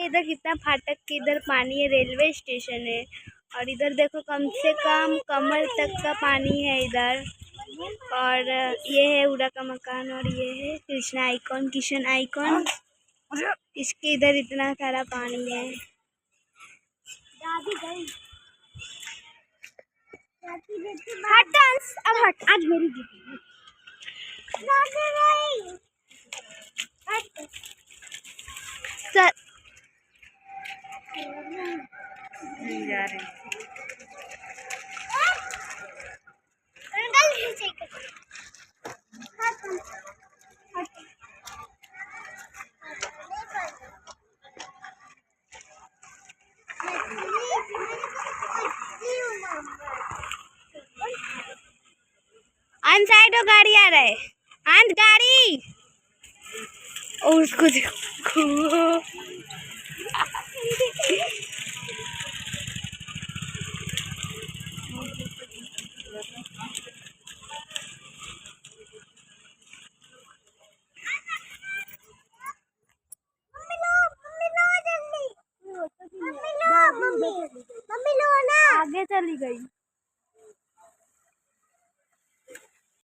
देखिए इधर कितना फाटक के इधर पानी है, रेलवे स्टेशन है। और इधर देखो कम से कम कमर तक का पानी है इधर। और ये है उड़ा का मकान और ये है कृष्णा आइकॉन, किशन आइकॉन। इसके इधर इतना सारा पानी है। हट डांस, अब हट, आज मेरी जीत। सर जा रहे हैं। आन साइड गाड़ी आ रहा है, आन गाड़ी। और उसको देखो मम्मी लो ना, आगे चली गई।